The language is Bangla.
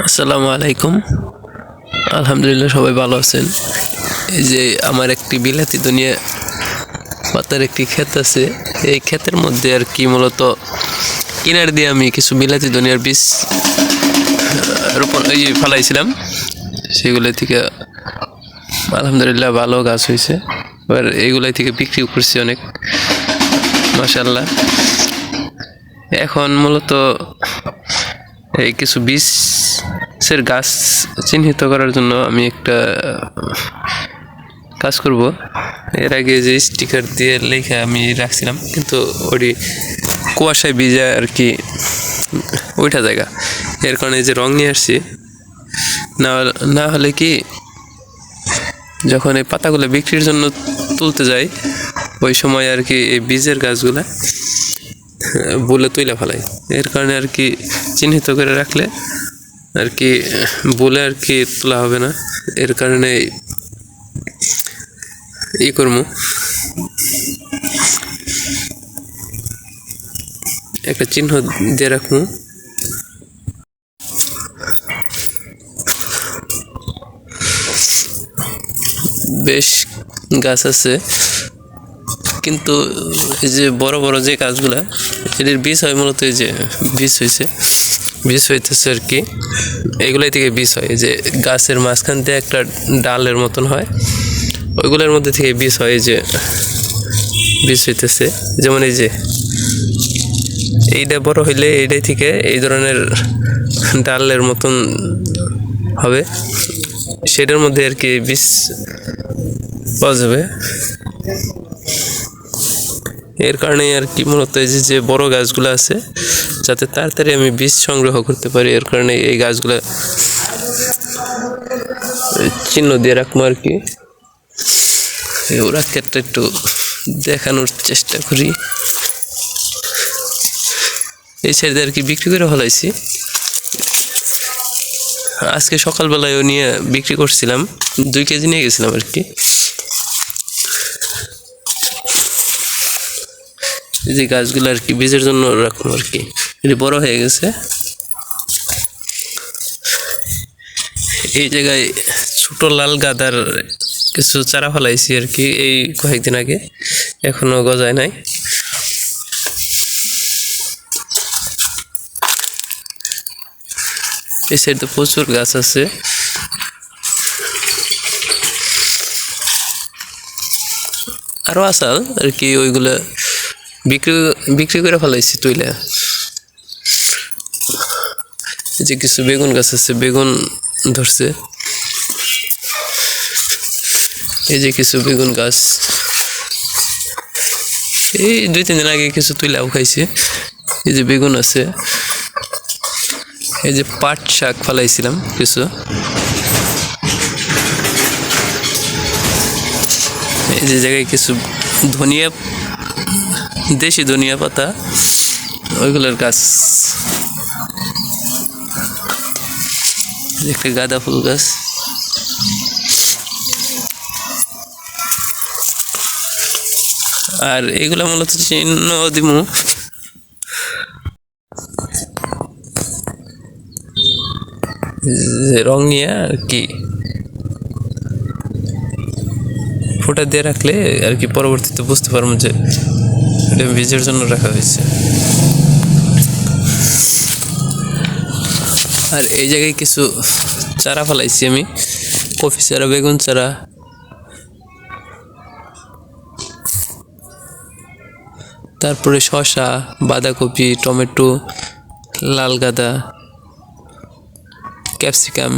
আসসালামু আলাইকুম। আলহামদুলিল্লাহ সবাই ভালো আছেন। এই যে আমার একটি বিলাতি ধনিয়া পাতার একটি ক্ষেত আছে। এই ক্ষেতের মধ্যে আর কি মূলত কিনার দিয়ে আমি কিছু বিলাতি ধনিয়ার বীজ রোপণ ফেলাইছিলাম। সেগুলো থেকে আলহামদুলিল্লাহ ভালো গাছ হয়েছে। এবার এইগুলাই থেকে বিক্রি করছি অনেক, মাশাআল্লাহ। এখন মূলত এই কিছু বীজের গাছ চিহ্নিত করার জন্য আমি একটা কাজ করব। এর আগে যে স্টিকার দিয়ে লেখা আমি রাখছিলাম, কিন্তু ওই কুয়াশায় ভিজা আর কি ওইটা জায়গা, এর কারণে যে রং নিয়ে আসছি। না হলে কি যখন এই পাতাগুলো বিক্রির জন্য তুলতে যাই, ওই সময় আর কি এই বীজের গাছগুলা বলে তুলে ফেলাই। এর কারণে আর কি চিহ্নিত করে রাখলে আর কি বলে আর কি তোলা হবে না। এর কারণে করবো, একটা চিহ্ন দিয়ে রাখবো। বেশ গাছ আছে, কিন্তু এই যে বড় বড় যে গাছগুলা, এটির বীজ হয় মূলত এই যে বীজ হইতেছে আর কি। এগুলাই থেকে বীজ হয়, যে গাছের মাঝখান দিয়ে একটা ডালের মতন হয়, ওইগুলোর মধ্যে থেকে বীজ হয়। এই যে বীজ হইতেছে, যেমন এই যে এইটা বড় হইলে এইটাই থেকে এই ধরনের ডালের মতন হবে, সেটার মধ্যে আর কি বীজ পাওয়া যাবে। এর কারণে আর কি মূলত এই যে বড় গাছগুলো আছে, যাতে তাড়াতাড়ি আমি বীজ সংগ্রহ করতে পারি, এর কারণে এই গাছগুলো চিহ্ন দিয়ে রাখবো আর কি। ওরা ক্ষেত্রে একটু দেখানোর চেষ্টা করি। এই সাইডে আর কি বিক্রি করে ফেলাইছি। আজকে সকালবেলায় নিয়ে বিক্রি করছিলাম, 2 কেজি নিয়ে গেছিলাম আর কি। এই যে গাছগুলো আর কি বীজের জন্য রাখবো আর কি, এটি বড় হয়ে গেছে। এই জায়গায় ছোট লাল গাঁদার কিছু চারা ফলাইছি আর কি, এই কয়েকদিন আগে, এখনো গজায় নাই। এই সাইডে প্রচুর গাছ আছে। আরো আসাল আর কি, ওইগুলা বিক্রি করে ফেলাইছি তুইলা। এই যে কিছু বেগুন গাছ আছে, বেগুন ধরছে। এই যে কিছু বেগুন গাছ, এই 2-3 দিন আগে কিছু তুইলাও খাইছি। এই যে বেগুন আছে। এই যে পাট শাক ফলাইছিলাম কিছু। এই যে জায়গায় কিছু ধনিয়া, দেশি ধনিয়া পাতা, ওইগুলোর গাছ। একটা গাঁদা ফুল গাছ। আর এগুলা মূলত চিহ্ন দিমু রং নিয়ে আর কি, ফোঁটা দিয়ে রাখলে আর কি পরবর্তীতে বুঝতে পারবো যে এটা বীজের জন্য রাখা হয়েছে। আর এই জায়গায় কিছু চারা ফেলাইছি আমি, কফি চারা, বেগুন চারা, তারপরে শসা, বাঁধাকপি, টমেটো, লাল গাঁদা, ক্যাপসিকাম।